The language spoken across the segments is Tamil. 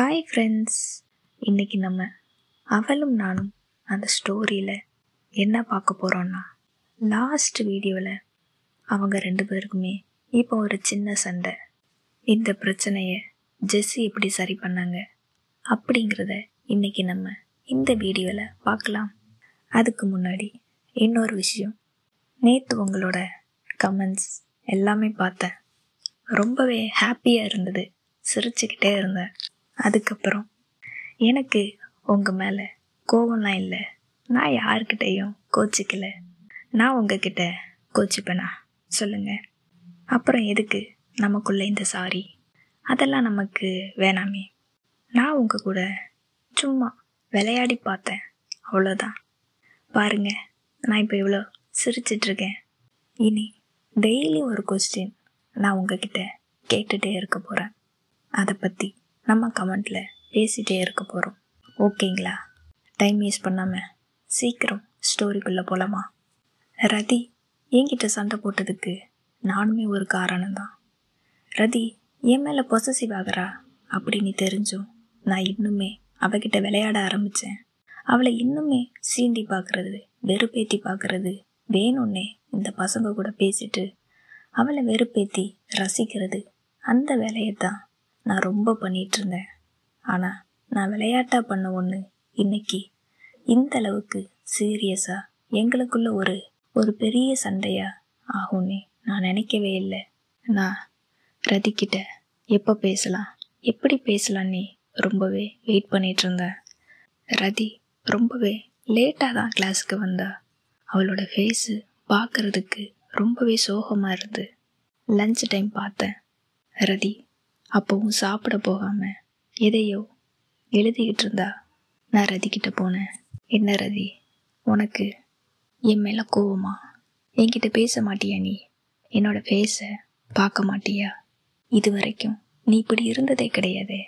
ஹாய் ஃப்ரெண்ட்ஸ், இன்றைக்கி நம்ம அவளும் நானும் அந்த ஸ்டோரியில் என்ன பார்க்க போகிறோன்னா, லாஸ்ட் வீடியோவில் அவங்க ரெண்டு பேருக்குமே இப்போ ஒரு சின்ன சண்டை. இந்த பிரச்சனையை ஜெஸ்ஸி எப்படி சரி பண்ணாங்க அப்படிங்கிறத இன்றைக்கி நம்ம இந்த வீடியோவில் பார்க்கலாம். அதுக்கு முன்னாடி இன்னொரு விஷயம், நேற்று உங்களோட கமெண்ட்ஸ் எல்லாமே பார்த்தேன். ரொம்பவே ஹாப்பியாக இருந்தது, சிரிச்சுக்கிட்டே இருந்தேன். அதுக்கப்புறம் எனக்கு உங்கள் மேலே கோவம்லாம் இல்லை, நான் யார்கிட்டையும் கோச்சிக்கலை. நான் உங்ககிட்ட கோச்சிப்பேனா சொல்லுங்கள்? அப்புறம் எதுக்கு நமக்குள்ளே இந்த சாரி? அதெல்லாம் நமக்கு வேணாமே. நான் உங்கள் கூட சும்மா விளையாடி பார்த்தேன், அவ்வளோதான். பாருங்க, நான் இப்போ இவ்வளோ சிரிச்சிட்ருக்கேன். இனி டெய்லி ஒரு கொஸ்டின் நான் உங்ககிட்ட கேட்டுகிட்டே இருக்க போகிறேன். அதை பற்றி நம்ம கமெண்ட்டில் பேசிகிட்டே இருக்க போகிறோம். ஓகேங்களா? டைம் வேஸ்ட் பண்ணாமல் சீக்கிரம் ஸ்டோரிக்குள்ளே போகலாமா? ரதி என்கிட்ட சண்டை போட்டதுக்கு நானுமே ஒரு காரணம்தான். ரதி என் மேலே பொசசிவ் ஆகிறா அப்படின்னு தெரிஞ்சும் நான் இன்னுமே அவகிட்ட விளையாட ஆரம்பித்தேன். அவளை இன்னுமே சீண்டி பார்க்குறது, வெறுப்பேற்றி பார்க்குறது, வேணும்னே இந்த பசங்க கூட பேசிட்டு அவளை வெறுப்பேற்றி ரசிக்கிறது, அந்த வேலையை தான் நான் ரொம்ப பண்ணிகிட்ருந்தேன். ஆனால் நான் விளையாட்டாக பண்ண ஒன்று இன்னைக்கு இந்த அளவுக்கு சீரியஸாக எங்களுக்குள்ள ஒரு பெரிய சண்டையாக ஆகும்னே நான் நினைக்கவே இல்லை. நான் ரதிக்கிட்ட எப்போ பேசலாம், எப்படி பேசலான்னு ரொம்பவே வெயிட் பண்ணிகிட்ருந்தேன். ரதி ரொம்பவே லேட்டாக தான் கிளாஸுக்கு வந்தா. அவளோட ஃபேஸு பார்க்குறதுக்கு ரொம்பவே சோகமாக இருந்து லன்ச் டைம் பார்த்தேன். ரதி அப்போவும் சாப்பிட போகாமல் எதையோ எழுதிக்கிட்டு இருந்தா. நான் ரதிக்கிட்ட போனேன். என்ன ரதி, உனக்கு என் மேலே கோவமா? என்கிட்ட பேச மாட்டியா? நீ என்னோட ஃபேஸை பார்க்க மாட்டியா? இது வரைக்கும் நீ இப்படி இருந்ததே கிடையாதே.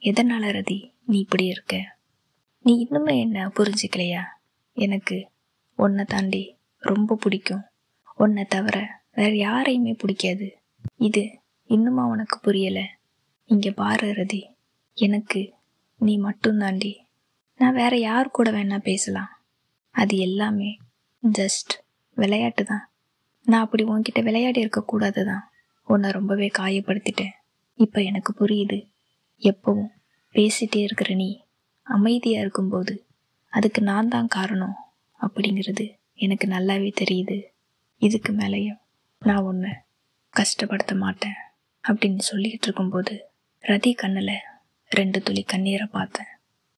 எதனால் ரதி நீ இப்படி இருக்க? நீ இன்னுமே என்ன புரிஞ்சிக்கலையா? எனக்கு உன்னை தாண்டி ரொம்ப பிடிக்கும். உன்னை தவிர வேறு யாரையுமே பிடிக்காது. இது இன்னுமா உனக்கு புரியலை? இங்கே பாரு ரதி, எனக்கு நீ மட்டும்தாண்டி. நான் வேறு யார் கூட வேணா பேசலாம். அது எல்லாமே ஜஸ்ட் விளையாட்டு தான். நான் அப்படி உன்கிட்ட விளையாடி இருக்கக்கூடாது தான். உன்னை ரொம்பவே காயப்படுத்திட்டேன். இப்போ எனக்கு புரியுது. எப்பவும் பேசிகிட்டே இருக்கிற நீ அமைதியாக இருக்கும்போது அதுக்கு நான் தான் காரணம் அப்படிங்கிறது எனக்கு நல்லாவே தெரியுது. இதுக்கு மேலேயும் நான் உன்னை கஷ்டப்படுத்த மாட்டேன் அப்படின்னு சொல்லிக்கிட்டு இருக்கும்போது ரதி கண்ணில் 2 துளி கண்ணீரை பார்த்தேன்.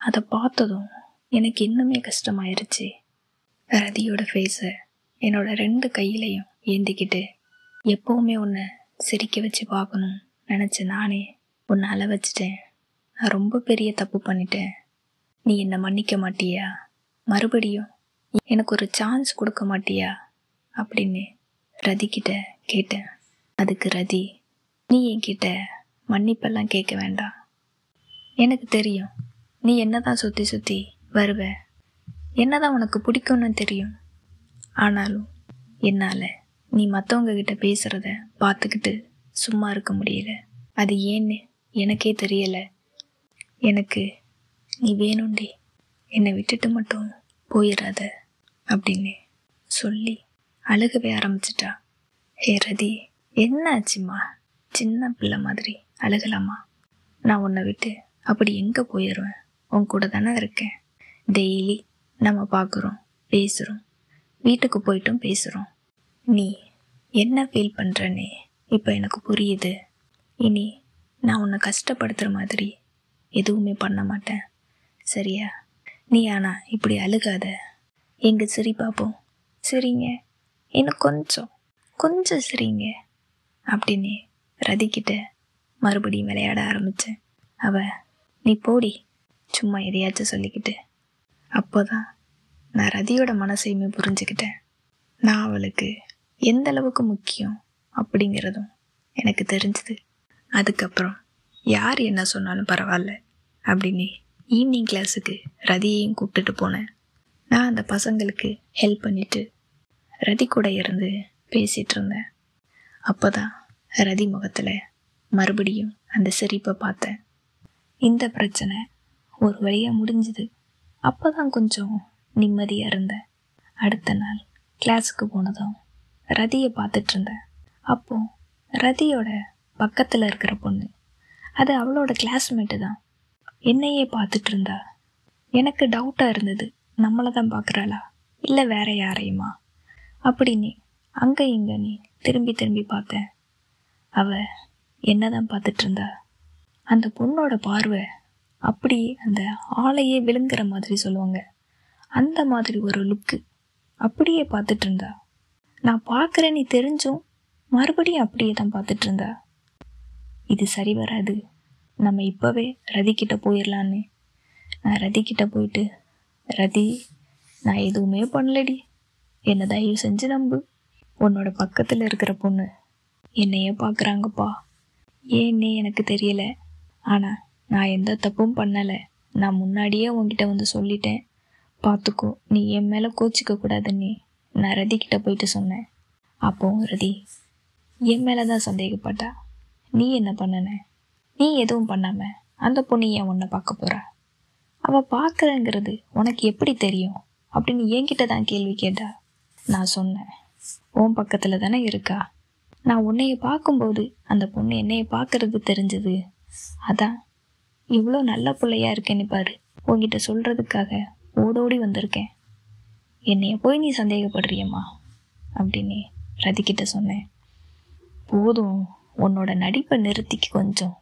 அதை பார்த்ததும் எனக்கு இன்னுமே கஷ்டமாயிருச்சு. ரதியோட ஃபேஸை என்னோட 2 கையிலையும் ஏந்திக்கிட்டு எப்போவுமே உன்னை சிரிக்க வச்சு பார்க்கணும் நினச்ச நானே உன்னை அழ வச்சிட்டேன். நான் ரொம்ப பெரிய தப்பு பண்ணிட்டேன். நீ என்னை மன்னிக்க மாட்டியா? மறுபடியும் எனக்கு ஒரு சான்ஸ் கொடுக்க மாட்டியா அப்படின்னு ரதிக்கிட்ட கேட்டேன். அதுக்கு ரதி, நீ என்கிட்ட மன்னிப்பெல்லாம் கேட்க வேண்டாம். எனக்கு தெரியும் நீ என்ன தான் சுற்றி சுற்றி வருவ, என்ன தான் உனக்கு பிடிக்கும்னு தெரியும். ஆனாலும் என்னால் நீ மற்றவங்கக்கிட்ட பேசுகிறத பார்த்துக்கிட்டு சும்மா இருக்க முடியல. அது ஏன்னு எனக்கே தெரியலை. எனக்கு நீ வேணும்டி, என்னை விட்டுட்டு மட்டும் போயிடாத அப்படின்னு சொல்லி அழுகவே ஆரம்பிச்சிட்டா. ஹே ரதி, என்ன ஆச்சுமா? சின்ன பிள்ளை மாதிரி அழுகலாமா? நான் உன்னை விட்டு அப்படி எங்கே போயிடுவேன்? உன் கூட தானே இருக்கேன். டெய்லி நம்ம பார்க்குறோம், பேசுகிறோம், வீட்டுக்கு போயிட்டும் பேசுகிறோம். நீ என்ன ஃபீல் பண்ணுறனே இப்போ எனக்கு புரியுது. இனி நான் உன்னை கஷ்டப்படுத்துகிற மாதிரி எதுவுமே பண்ண மாட்டேன், சரியா? நீ ஆனால் இப்படி அழுகாத. எங்கே சிரி பார்ப்போம், சரிங்க, இன்னும் கொஞ்சம் சரிங்க அப்படின்னு ரதிக்கிட்ட மறுபடியும் விளையாட ஆரம்பித்தேன். நீ போடி, சும்மா எதையாச்சும் சொல்லிக்கிட்டு. அப்போதான் நான் ரதியோட மனசையுமே புரிஞ்சுக்கிட்டேன். நான் அவளுக்கு எந்த அளவுக்கு முக்கியம் அப்படிங்கிறதும் எனக்கு தெரிஞ்சுது. அதுக்கப்புறம் யார் என்ன சொன்னாலும் பரவாயில்ல அப்படின்னு ஈவினிங் கிளாஸுக்கு ரதியையும் கூப்பிட்டுட்டு போனேன். நான் அந்த பசங்களுக்கு ஹெல்ப் பண்ணிவிட்டு ரதி கூட இருந்து பேசிகிட்டு இருந்தேன். அப்போ தான் ரதி முகத்தில் மறுபடியும் அந்த சிரிப்பை பார்த்தேன். இந்த பிரச்சனை ஒரு வழியாக முடிஞ்சுது. அப்போ தான் கொஞ்சம் நிம்மதியாக இருந்தேன். அடுத்த நாள் கிளாஸுக்கு போனதும் ரதியை பார்த்துட்டு இருந்தேன். அப்போது ரதியோட பக்கத்தில் இருக்கிற பொண்ணு, அது அவளோட கிளாஸ்மேட்டு தான், என்னையே பார்த்துட்டு இருந்தா. எனக்கு டவுட்டாக இருந்தது, நம்மளை தான் பார்க்குறாளா இல்லை வேற யாரையுமா அப்படின்னு. அங்கே இங்கே நீ திரும்பி திரும்பி பார்த்தேன். அவள் என்ன தான் பார்த்துட்டு இருந்தா. அந்த பொண்ணோட பார்வை அப்படி அந்த ஆளையே விழுங்குற மாதிரி சொல்லுவாங்க, அந்த மாதிரி ஒரு லுக்கு அப்படியே பார்த்துட்டு இருந்தா. நான் பார்க்குறேன்னு தெரிஞ்சும் மறுபடியும் அப்படியே தான் பார்த்துட்டு இருந்தா. இது சரி வராது, நம்ம இப்போவே ரதிக்கிட்ட போயிடலான்னு நான் ரதிக்கிட்ட போயிட்டு, ரதி நான் எதுவுமே பண்ணலடி, என்னை தயவு செஞ்சு நம்பு. உன்னோட பக்கத்தில் இருக்கிற பொண்ணு என்னையே பார்க்குறாங்கப்பா. ஏன்னே எனக்கு தெரியல, ஆனால் நான் எந்த தப்பும் பண்ணலை. நான் முன்னாடியே உன்கிட்ட வந்து சொல்லிட்டேன், பார்த்துக்கோ, நீ என் மேலே கோச்சிக்க கூடாதுன்னு நான் ரதிக்கிட்ட போயிட்டு சொன்னேன். அப்போ ரதி என் மேலே தான் சந்தேகப்பட்டா. நீ என்ன பண்ணன? நீ எதுவும் பண்ணாமல் அந்த பொண்ணு ஏன் உன்னை பார்க்க போகிறா? அவள் பார்க்குறேங்கிறது உனக்கு எப்படி தெரியும் அப்படின்னு என்கிட்ட தான் கேள்வி கேட்டா. நான் சொன்னேன், உன் பக்கத்தில் தானே இருக்கா, நான் உன்னைய பார்க்கும்போது அந்த பொண்ணு என்னைய பார்க்கறது தெரிஞ்சது, அதான் இவ்வளோ நல்ல பிள்ளையா இருக்கேன்னு பாரு, உன்கிட்ட சொல்கிறதுக்காக ஓடோடி வந்திருக்கேன். என்னைய போய் நீ சந்தேகப்படுறியம்மா அப்படின்னு ரதிக்கிட்ட சொன்னேன். போதும், உன்னோட நடிப்பை நிறுத்திக்கு, கொஞ்சம்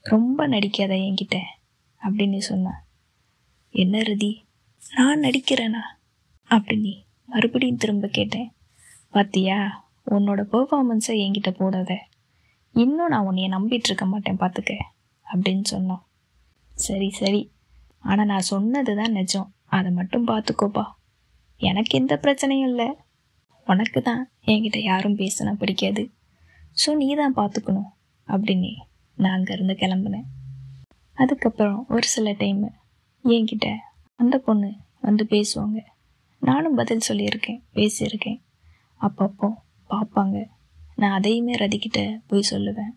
ரொம்ப நடிக்காத என்கிட்ட அப்படின்னு சொன்னான். என்ன ரதி, நான் நடிக்கிறேனா அப்படின்னு மறுபடியும் திரும்ப கேட்டேன். பார்த்தியா, உன்னோட பெர்ஃபார்மன்ஸை என்கிட்ட போடாத, இன்னும் நான் உன்னைய நம்பிட்டு இருக்க மாட்டேன் பார்த்துக்க அப்படின்னு சொன்னான். சரி சரி, ஆனால் நான் சொன்னது தான் நிஜம், அதை மட்டும் பார்த்துக்கோப்பா. எனக்கு எந்த பிரச்சனையும் இல்லை, உனக்கு தான் என்கிட்ட யாரும் பேசினா பிடிக்காது, ஸோ நீ தான் பார்த்துக்கணும் அப்படின்னு நான் அங்கேருந்து கிளம்புனேன். அதுக்கப்புறம் ஒரு சில டைமு என்கிட்ட அந்த பொண்ணு வந்து பேசுவாங்க, நானும் பதில் சொல்லியிருக்கேன், பேசியிருக்கேன். அப்பப்போ பார்ப்பாங்க, நான் அதையுமே ரதிக்கிட்ட போய் சொல்லுவேன்.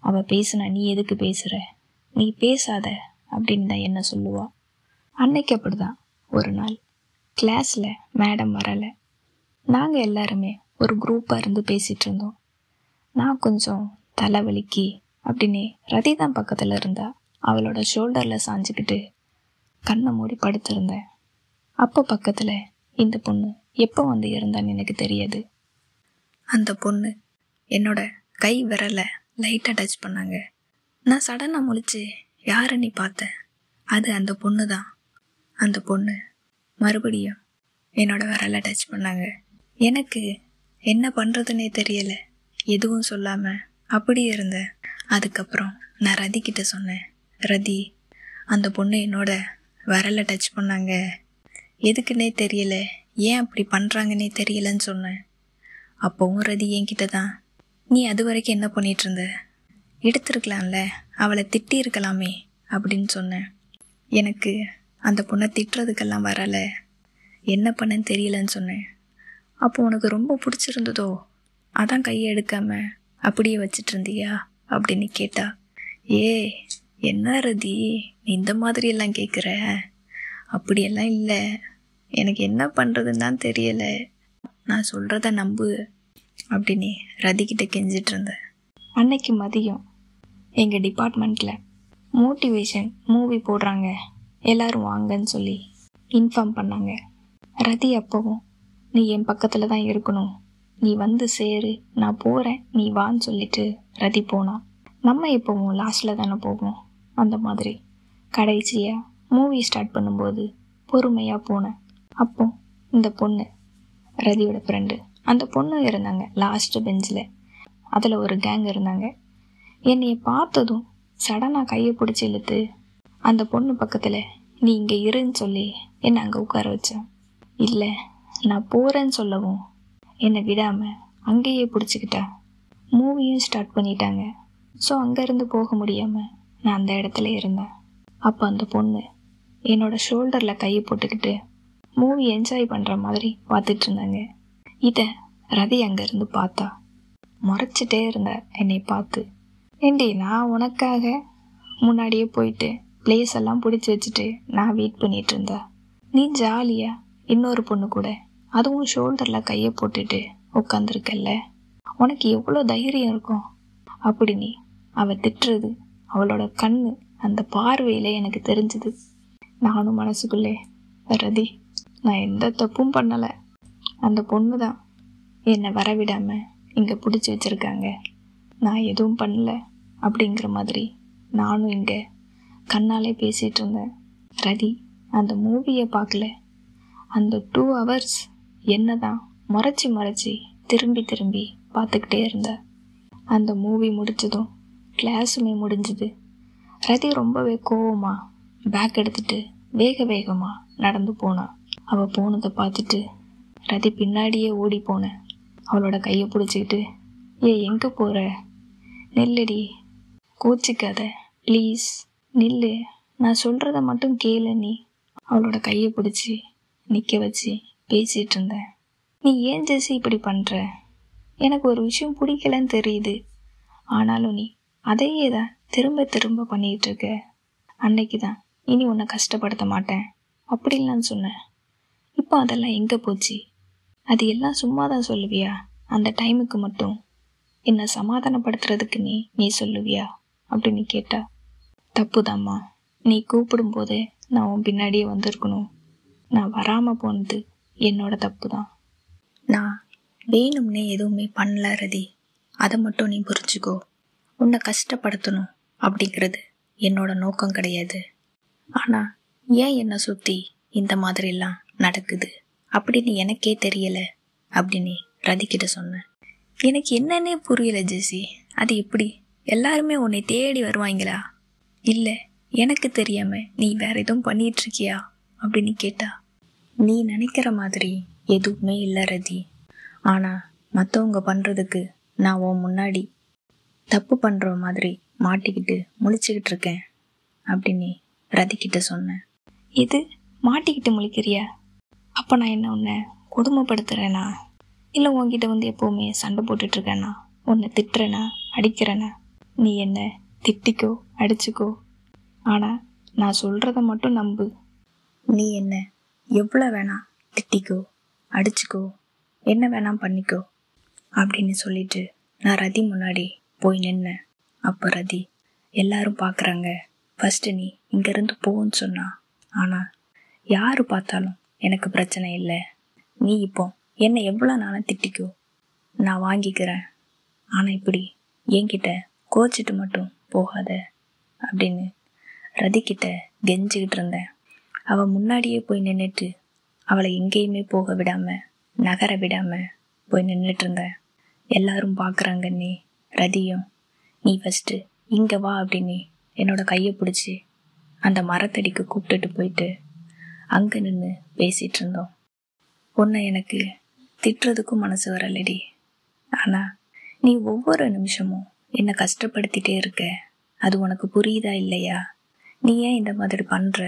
அவள் பேசுனா நீ எதுக்கு பேசுகிற, நீ பேசாத அப்படின்னு தான் என்ன சொல்லுவாள். அன்னைக்கு அப்படி தான் ஒரு நாள் கிளாஸில் மேடம் வரலை. நாங்கள் எல்லாருமே ஒரு குரூப்பாக இருந்து பேசிகிட்டு இருந்தோம். நான் கொஞ்சம் தலைவலிக்கு அப்படின்னு ரதி தான் பக்கத்தில் இருந்தா. அவளோட ஷோல்டரில் சாஞ்சிக்கிட்டு கண்ணை மூடி படுத்திருந்தேன். அப்போ பக்கத்தில் இந்த பொண்ணு எப்போ வந்து இருந்தான்னு எனக்கு தெரியாது. அந்த பொண்ணு என்னோட கை விரலை லைட்டாக டச் பண்ணாங்க. நான் சடனாக முழிச்சு யாரை நீ பார்த்தேன், அது அந்த பொண்ணு தான். அந்த பொண்ணு மறுபடியும் என்னோட விரலை டச் பண்ணாங்க. எனக்கு என்ன பண்ணுறதுன்னே தெரியலை, எதுவும் சொல்லாமல் அப்படியே இருந்தேன். அதுக்கப்புறம் நான் ரதிக்கிட்ட சொன்னேன், ரதி அந்த பொண்ணு என்னோட விரலை டச் பண்ணாங்க, எதுக்குன்னே தெரியல, ஏன் அப்படி பண்ணுறாங்கன்னே தெரியலன்னு சொன்னேன். அப்போவும் ரதி என்கிட்ட தான், நீ அது வரைக்கும் என்ன பண்ணிட்டு இருந்த, எடுத்துருக்கலாம்ல, அவளை திட்டி இருக்கலாமே அப்படின்னு சொன்னேன். எனக்கு அந்த பொண்ணை திட்டுறதுக்கெல்லாம் வரலை, என்ன பண்ணேன்னு தெரியலன்னு சொன்னேன். அப்போ உனக்கு ரொம்ப பிடிச்சிருந்ததோ, அதான் கையை எடுக்காம அப்படியே வச்சிட்டு இருந்தியா அப்படின்னு கேட்டா. ஏ என்ன ரதி, நீ இந்த மாதிரியெல்லாம் கேட்குற, அப்படியெல்லாம் இல்லை, எனக்கு என்ன பண்ணுறதுன்னு தான் தெரியலை, நான் சொல்கிறத நம்பு அப்படின்னு ரதிக்கிட்ட கெஞ்சிட்டு இருந்தேன். அன்னைக்கு மதியம் எங்கள் டிபார்ட்மெண்ட்டில் மோட்டிவேஷன் மூவி போடுறாங்க, எல்லோரும் வாங்கன்னு சொல்லி இன்ஃபார்ம் பண்ணாங்க. ரதி அப்போவும் நீ என் பக்கத்தில் தான் இருக்கணும், நீ வந்து சேரு, நான் போகிறேன், நீ வான்னு சொல்லிட்டு ரதி போனான். நம்ம எப்போவும் லாஸ்ட்டில் தானே போவோம், அந்த மாதிரி கடைசியாக மூவி ஸ்டார்ட் பண்ணும்போது பொறுமையாக போனேன். அப்போ இந்த பொண்ணு ரதியோட ஃப்ரெண்டு, அந்த பொண்ணு இருந்தாங்க லாஸ்ட்டு பெஞ்சில். அதில் ஒரு கேங் இருந்தாங்க. என்னைய பார்த்ததும் சடனாக கையை பிடிச்சி இழுத்து அந்த பொண்ணு பக்கத்தில் நீ இங்கே இருன்னு சொல்லி என்னை அங்கே உட்கார வச்சேன். இல்லை, நான் போகிறேன்னு சொல்லவும் என்னை விடாமல் அங்கேயே பிடிச்சிக்கிட்டா. மூவியும் ஸ்டார்ட் பண்ணிட்டாங்க. ஸோ அங்கேருந்து போக முடியாமல் நான் அந்த இடத்துல இருந்தேன். அப்போ அந்த பொண்ணு என்னோட ஷோல்டரில் கையை போட்டுக்கிட்டு மூவி என்ஜாய் பண்ணுற மாதிரி பார்த்துட்டு இருந்தாங்க. இதை ரதி அங்கேருந்து பார்த்தா, முறைச்சிட்டே இருந்தா என்னை பார்த்து. ஏண்டி, நான் உனக்காக முன்னாடியே போயிட்டு பிளேஸ் எல்லாம் பிடிச்சி வச்சுட்டு நான் வெயிட் பண்ணிட்டு இருந்தேன். நீ ஜாலியா இன்னொரு பொண்ணு கூட அதுவும் ஷோல்டரில் கையை போட்டுட்டு உட்காந்துருக்கல்ல, உனக்கு எவ்வளோ தைரியம் இருக்கும் அப்படின்னு அவள் திட்டுறது அவளோட கண்ணு அந்த பார்வையில எனக்கு தெரிஞ்சுது. நானும் மனசுக்குள்ளே, ரதி நான் எந்த தப்பும் பண்ணலை, அந்த பொண்ணு தான் என்னை வரவிடாமல் இங்கே பிடிச்சி வச்சுருக்காங்க, நான் எதுவும் பண்ணல அப்படிங்கிற மாதிரி நானும் இங்கே கண்ணாலே பேசிகிட்டு இருந்தேன். ரதி அந்த மூவியை பார்க்கல. அந்த 2 hours என்ன தான் முறைச்சி திரும்பி திரும்பி பார்த்துக்கிட்டே இருந்தேன். அந்த மூவி முடிச்சதும் கிளாஸுமே முடிஞ்சுது. ரதி ரொம்பவே கோவமாக பேக் எடுத்துட்டு வேகமாக நடந்து போனான். அவள் போனதை பார்த்துட்டு ரதி பின்னாடியே ஓடி போனேன். அவளோட கையை பிடிச்சிக்கிட்டு, எங்கே போகிற, நில்லுடி, கோச்சிக்காத ப்ளீஸ் நில்லு, நான் சொல்கிறத மட்டும் கேளு நீ. அவளோட கையை பிடிச்சி நிற்க வச்சு பேசிகிட்டு இருந்தேன். நீ ஏன் ஜெசி இப்படி பண்ணுற, எனக்கு ஒரு விஷயம் பிடிக்கலன்னு தெரியுது, ஆனாலும் நீ அதையே தான் திரும்ப பண்ணிகிட்டு இருக்க. அன்னைக்கு தான் இனி உன்னை கஷ்டப்படுத்த மாட்டேன் அப்படின்லாம் சொன்னேன். இப்போ அதெல்லாம் எங்கே போச்சு, அது எல்லாம் சும்மா தான் சொல்லுவியா, அந்த டைமுக்கு மட்டும் என்னை சமாதானப்படுத்துறதுக்கு நீ சொல்லுவியா அப்படின்னு கேட்டா. தப்புதாம்மா, நீ கூப்பிடும்போதே நான் உன் பின்னாடியே வந்திருக்கணும், நான் வராமல் போனது என்னோட தப்பு தான். நான் வேணும்னே எதுவுமே பண்ணல ரதி, அதை மட்டும் நீ புரிஞ்சுக்கோ. உன்னை கஷ்டப்படுத்தணும் அப்படிங்கிறது என்னோட நோக்கம் கிடையாது. ஆனால் ஏன் என்னை சுற்றி இந்த மாதிரிலாம் நடக்குது அப்படின்னு எனக்கே தெரியல அப்படின்னு ரதிக்கிட்ட சொன்னேன். எனக்கு என்னன்னே புரியல ஜெசி, அது எப்படி எல்லாருமே உன்னை தேடி வருவாங்களா, இல்லை எனக்கு தெரியாம நீ வேற எதுவும் பண்ணிட்டு இருக்கியா அப்படின்னு கேட்டா. நீ நினைக்கிற மாதிரி எதுவுமே இல்லை ரதி, ஆனால் மற்றவங்க பண்ணுறதுக்கு நான் உன் முன்னாடி தப்பு பண்ணுற மாதிரி மாட்டிக்கிட்டு முழிச்சுக்கிட்டு இருக்கேன் அப்படின்னு ரதிக்கிட்ட சொன்னேன். இது மாட்டிக்கிட்டு முழிக்கிறியா, அப்போ நான் என்ன உன்னை கொடுமைப்படுத்துகிறேனா, இல்லை உன்கிட்ட வந்து எப்போவுமே சண்டை போட்டுட்ருக்கேனா, உன்னை திட்டுறேனா அடிக்கிறேனா, நீ என்ன திட்டிக்கோ அடிச்சுக்கோ, ஆனால் நான் சொல்கிறத மட்டும் நம்பு. நீ என்ன எவ்வளோ வேணா திட்டிக்கோ அடிச்சுக்கோ, என்ன வேணாம் பண்ணிக்கோ அப்படின்னு சொல்லிட்டு நான் ரதி முன்னாடி போய் நின்னேன். அப்போ ரதி, எல்லாரும் பார்க்குறாங்க, ஃபஸ்ட்டு நீ இங்கேருந்து போன்னு சொன்னா, ஆனால் யார் பார்த்தாலும் எனக்கு பிரச்சனை இல்லை, நீ இப்போ என்னை எவ்வளோ நாளும் திட்டிக்கோ, நான் வாங்கிக்கிறேன், ஆனால் இப்படி என்கிட்ட கோச்சிட்டு மட்டும் போகாத அப்படின்னு ரதிக்கிட்ட கெஞ்சிக்கிட்டு இருந்தேன். அவள் முன்னாடியே போய் நின்றுட்டு அவளை எங்கேயுமே போக விடாமல் நகர விடாமல் போய் நின்றுட்டு இருந்தேன். எல்லாரும் பார்க்குறாங்க, நீ ரதியும், நீ ஃபஸ்ட்டு இங்கே வா அப்படின்னு என்னோட கையை பிடிச்சி அந்த மரத்தடிக்கு கூப்பிட்டுட்டு போயிட்டு அங்கே நின்று பேசிகிட்டு இருந்தோம். உன்னை எனக்கு திட்டுறதுக்கும் மனசு வரலடி, ஆனால் நீ ஒவ்வொரு நிமிஷமும் என்னை கஷ்டப்படுத்திட்டே இருக்க, அது உனக்கு புரியுதா இல்லையா, நீ ஏன் இந்த மாதிரி பண்ணுற,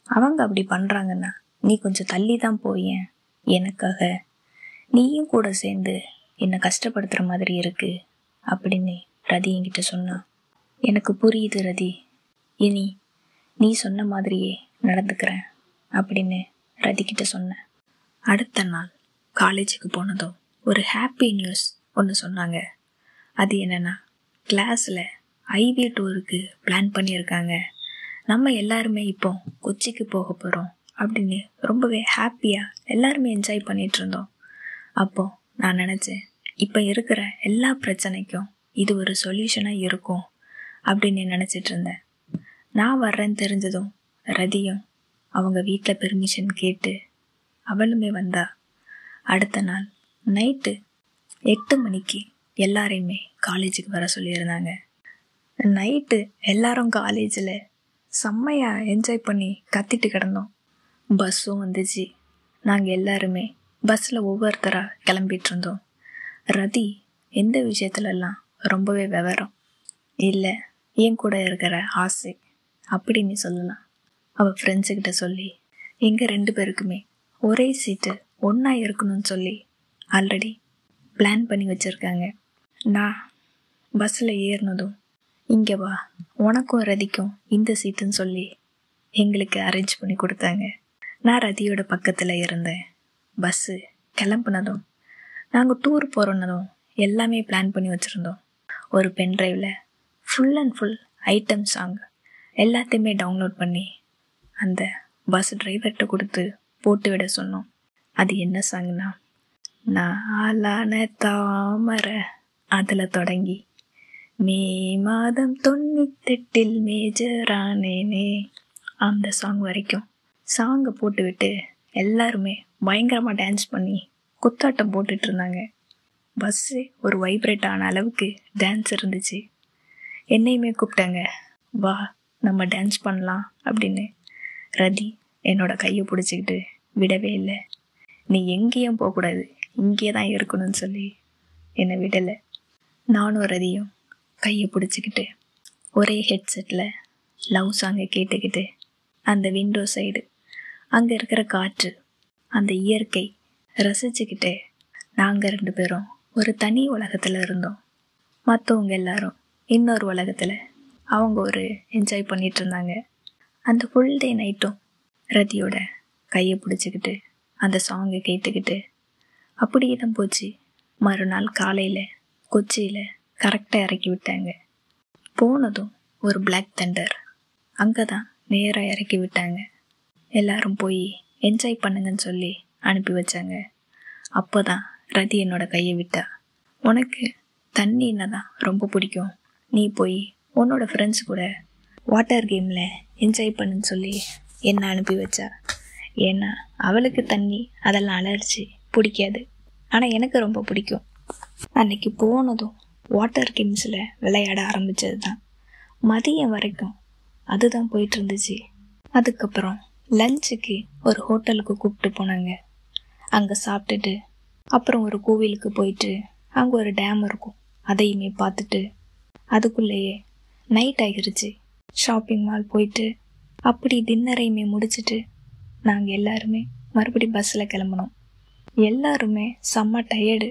அவங்க அப்படி பண்ணுறாங்கன்னா நீ கொஞ்சம் தள்ளி தான் போயேன், எனக்காக நீயும் கூட சேர்ந்து என்னை கஷ்டப்படுத்துகிற மாதிரி இருக்கு அப்படின்னு ரதி என்கிட்ட சொன்னான். எனக்கு புரியுது ரதி, இனி நீ சொன்ன மாதிரியே நடந்துக்கிறேன் அப்படின்னு ரதிக்கிட்ட சொன்னேன். அடுத்த நாள் காலேஜுக்கு போனதும் ஒரு ஹாப்பி நியூஸ் ஒன்று சொன்னாங்க. அது என்னென்னா, கிளாஸில் ஐவி டூருக்கு பிளான் பண்ணியிருக்காங்க, நம்ம எல்லாருமே இப்போ கொச்சிக்கு போக போகிறோம் அப்படின்னு ரொம்பவே ஹாப்பியாக எல்லாருமே என்ஜாய் பண்ணிகிட்டு இருந்தோம். அப்போது நான் நினச்சேன், இப்போ இருக்கிற எல்லா பிரச்சனைக்கும் இது ஒரு சொல்யூஷனாக இருக்கும் அப்படின்னு நினச்சிட்டு இருந்தேன். நான் வர்றேன்னு தெரிஞ்சதும் ரதியும் அவங்க வீட்டில் பெர்மிஷன் கேட்டு அவளுமே வந்தா. அடுத்த நாள் நைட்டு 8 மணிக்கு எல்லாரையுமே காலேஜுக்கு வர சொல்லியிருந்தாங்க. நைட்டு எல்லாரும் காலேஜில் செம்மையாக என்ஜாய் பண்ணி கத்திட்டு கிடந்தோம். பஸ்ஸும் வந்துச்சு. நாங்கள் எல்லாருமே பஸ்ஸில் ஒவ்வொருத்தராக கிளம்பிட்டு இருந்தோம். ரதி எந்த விஷயத்துலலாம் ரொம்பவே விவரம் இல்லை, என் கூட இருக்கிற ஆசை அப்படின்னு சொல்லலாம். அவள் ஃப்ரெண்ட்ஸுக்கிட்ட சொல்லி எங்கள் 2 பேருக்குமே ஒரே சீட்டு ஒன்றா இருக்கணும்னு சொல்லி ஆல்ரெடி பிளான் பண்ணி வச்சுருக்காங்க. நான் பஸ்ஸில் ஏறினதும் இங்கே வா, உனக்கும் ரதிக்கும் இந்த சீட்டுன்னு சொல்லி எங்களுக்கு அரேஞ்ச் பண்ணி கொடுத்தாங்க. நான் ரதியோட பக்கத்தில் இருந்தேன். பஸ்ஸு கிளம்புனதும் நாங்கள் டூர் போகிறோன்னதும் எல்லாமே பிளான் பண்ணி வச்சுருந்தோம். ஒரு பென்ட்ரைவில் full and full item song எல்லாத்தையுமே டவுன்லோட் பண்ணி அந்த பஸ் டிரைவர்கிட்ட கொடுத்து போட்டு விட சொன்னோம். அது என்ன சாங்னா, நாளான தாமரை அதில் தொடங்கி மே மாதம் 98 மேஜரானேனே அந்த சாங் வரைக்கும் சாங்கை போட்டு விட்டு எல்லாருமே பயங்கரமாக டான்ஸ் பண்ணி குத்தாட்டம் போட்டுட்டு இருந்தாங்க. பஸ்ஸு ஒரு வைப்ரேட் ஆன அளவுக்கு டான்ஸ் இருந்துச்சு. என்னையுமே கூப்பிட்டாங்க, வா நம்ம டான்ஸ் பண்ணலாம் அப்படின்னு. ரதி என்னோட கையை பிடிச்சிக்கிட்டு விடவே இல்லை. நீ எங்கேயும் போகக்கூடாது, இங்கே தான் இருக்கணும்னு சொல்லி என்னை விடலை. நானும் ரதியும் கையை பிடிச்சிக்கிட்டு ஒரே ஹெட்செட்டில் லவ் சாங்கை கேட்டுக்கிட்டு அந்த விண்டோ சைடு அங்கே இருக்கிற காற்று, அந்த இயற்கை ரசிச்சுக்கிட்டு நாங்கள் 2 பேரும் ஒரு தனி உலகத்தில் இருந்தோம். மற்றவங்க எல்லாரும் இன்னொரு உலகத்தில் அவங்க ஒரு என்ஜாய் பண்ணிகிட்டு இருந்தாங்க. அந்த ஃபுல் டே நைட்டும் ரதியோட கையை பிடிச்சிக்கிட்டு அந்த சாங்கை கேட்டுக்கிட்டு அப்படியே தான் போச்சு. மறுநாள் காலையில் கொச்சியில் கரெக்டாக இறக்கி விட்டாங்க. போனதும் ஒரு பிளாக் தண்டர், அங்கே தான் நேராக இறக்கி விட்டாங்க. எல்லாரும் போய் என்ஜாய் பண்ணுங்கன்னு சொல்லி அனுப்பி வச்சாங்க. அப்போ தான் ரதி என்னோட கையை விட்டா. உனக்கு தண்ணின்னா தான் ரொம்ப பிடிக்கும், நீ போய் உன்னோட ஃப்ரெண்ட்ஸ் கூட வாட்டர் கேமில் என்ஜாய் பண்ணுன்னு சொல்லி என்னை அனுப்பி வச்சா. ஏன்னா அவளுக்கு தண்ணி அதெல்லாம் அலர்ஜி பிடிக்காது, ஆனால் எனக்கு ரொம்ப பிடிக்கும். அன்னைக்கு போனதும் வாட்டர் கேம்ஸில் விளையாட ஆரம்பித்தது தான். மதியம் வரைக்கும் அதுதான் போயிட்டு இருந்துச்சு. அதுக்கப்புறம் லஞ்சுக்கு ஒரு ஹோட்டலுக்கு கூப்பிட்டு போனாங்க. அங்கே சாப்பிட்டுட்டு அப்புறம் ஒரு கோவிலுக்கு போயிட்டு அங்கே ஒரு டேம் இருக்கும், அதையுமே பார்த்துட்டு அதுக்குள்ளேயே நைட் ஆகிருச்சு. ஷாப்பிங் மால் போயிட்டு அப்படி டின்னரையுமே முடிச்சுட்டு நாங்கள் எல்லாருமே மறுபடி பஸ்ஸில் கிளம்பினோம். எல்லாருமே செம்ம டயர்டு.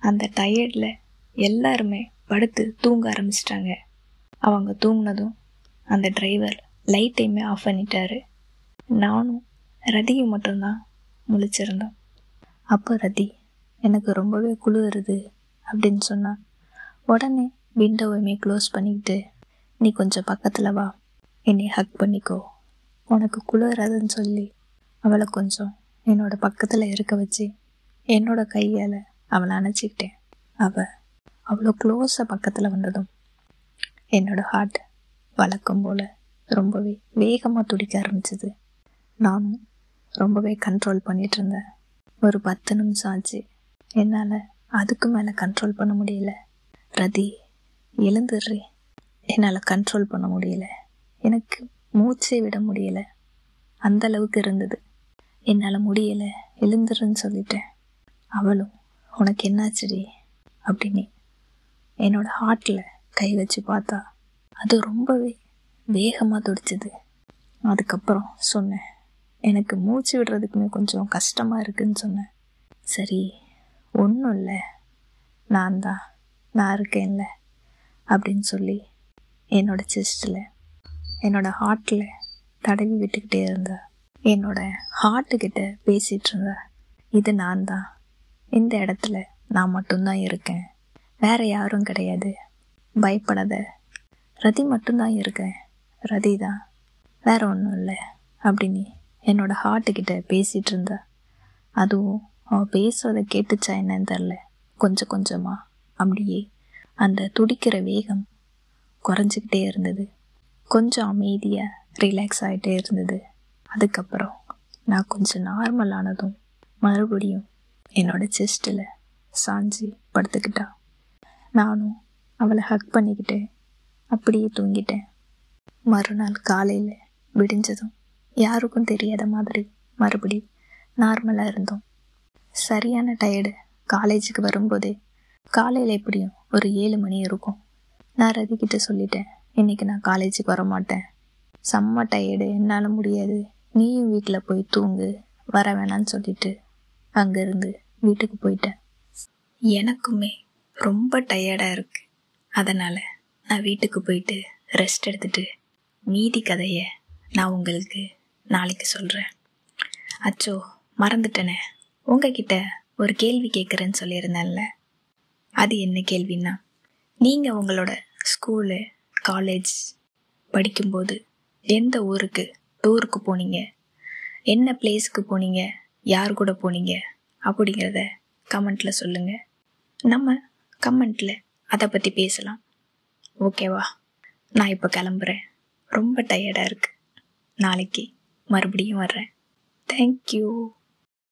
அந்த டயர்டில் எல்லாருமே படுத்து தூங்க ஆரம்பிச்சிட்டாங்க. அவங்க தூங்கினதும் அந்த டிரைவர் லைட்டையுமே ஆஃப் பண்ணிட்டாரு. நானும் ரதியும் மட்டும்தான் முழிச்சிருந்தோம். அப்போ ரதி எனக்கு ரொம்பவே குளிருது அப்படின்னு சொன்னான். உடனே விண்டோவையுமே க்ளோஸ் பண்ணிக்கிட்டு, நீ கொஞ்சம் பக்கத்தில் வா, என்னை ஹக் பண்ணிக்கோ, உனக்கு குளிராதுன்னு சொல்லி அவளை கொஞ்சம் என்னோட பக்கத்தில் இருக்க வச்சு என்னோட கையால் அவளை அணைச்சிக்கிட்டேன். அவள் அவ்வளோ க்ளோஸாக பக்கத்தில் வந்ததும் என்னோட ஹார்ட் வழக்கம் போல் ரொம்பவே வேகமாக துடிக்க ஆரம்பிச்சிது. நானும் ரொம்பவே கண்ட்ரோல் பண்ணிகிட்டு இருந்தேன். ஒரு 10 நிமிஷம் ஆச்சு. என்னால் அதுக்கு மேலே கண்ட்ரோல் பண்ண முடியல. ரதி எழுந்துடுறே, என்னால் கண்ட்ரோல் பண்ண முடியல. எனக்கு மூச்சே விட முடியலை, அந்த அளவுக்கு இருந்தது. என்னால் முடியலை, எழுந்துருன்னு சொல்லிட்டேன். அவளும் உனக்கு என்னாச்சுடி அப்படின்னு என்னோட ஹார்ட்டில் கை வச்சு பார்த்தா அது ரொம்பவே வேகமாக துடிச்சுது. அதுக்கப்புறம் சொன்னேன், எனக்கு மூச்சு விடுறதுக்குமே கொஞ்சம் கஷ்டமாக இருக்குதுன்னு சொன்னேன். சரி ஒன்றும் இல்லை, நான் இருக்கேன்ல அப்படின்னு சொல்லி என்னோட செஸ்ட்டில் என்னோட ஹார்ட்டில் தடவி விட்டுக்கிட்டே இருந்தா. என்னோட ஹார்ட்டுக்கிட்ட பேசிகிட்டு இருந்தா, இது நான் தான், இந்த இடத்துல நான் மட்டும்தான் இருக்கேன், வேறு யாரும் கிடையாது, பயப்படாத, ரதி மட்டும்தான் இருக்கேன், ரதி தான், வேறு ஒன்றும் இல்லை அப்படின்னு என்னோட ஹார்ட்டுக்கிட்ட பேசிகிட்டு இருந்தா. அதுவும் அவள் பேசுகிறத கேட்டுச்சா என்னன்னு தெரில, கொஞ்சம் கொஞ்சமாக அப்படியே அந்த துடிக்கிற வேகம் குறைஞ்சிக்கிட்டே இருந்தது. கொஞ்சம் அமைதியாக ரிலாக்ஸ் ஆகிட்டே இருந்தது. அதுக்கப்புறம் நான் கொஞ்சம் நார்மல் ஆனதும் மறுபடியும் என்னோட செஸ்ட்டில் சாஞ்சி படுத்துக்கிட்டா. நானும் அவளை ஹக் பண்ணிக்கிட்டு அப்படியே தூங்கிட்டேன். மறுநாள் காலையில் விடிஞ்சதும் யாருக்கும் தெரியாத மாதிரி மறுபடி நார்மலாக இருந்தோம். சரியான டயர்டு. காலேஜுக்கு வரும்போதே காலையில் எப்படியும் ஒரு 7 மணி இருக்கும். நான் ரதிக்கிட்ட சொல்லிட்டேன், இன்றைக்கி நான் காலேஜுக்கு வர மாட்டேன், செம்ம டயர்டு, என்னால் முடியாது, நீயும் வீட்டில் போய் தூங்கு, வர வேணான்னு சொல்லிட்டு அங்கேருந்து வீட்டுக்கு போயிட்டேன். எனக்குமே ரொம்ப டயர்டாக இருக்குது, அதனால் நான் வீட்டுக்கு போயிட்டு ரெஸ்ட் எடுத்துட்டு மீதி கதையை நான் உங்களுக்கு நாளைக்கு சொல்கிறேன். அச்சோ, மறந்துட்டேனே, உங்ககிட்ட ஒரு கேள்வி கேட்குறேன்னு சொல்லியிருந்தேன்ல. அது என்ன கேள்வின்னா, நீங்கள் உங்களோட ஸ்கூலு காலேஜ் படிக்கும்போது எந்த ஊருக்கு டூருக்கு போனீங்க, என்ன பிளேஸுக்கு போனீங்க, யார் கூட போனீங்க அப்படிங்கிறத கமெண்ட்டில் சொல்லுங்கள். நம்ம கமெண்ட்டில் அதை பற்றி பேசலாம். ஓகேவா? நான் இப்போ கிளம்புறேன். ரொம்ப டயர்டாக இருக்குது. நாளைக்கு மறுபடியும் வர்றேன். தேங்க்யூ.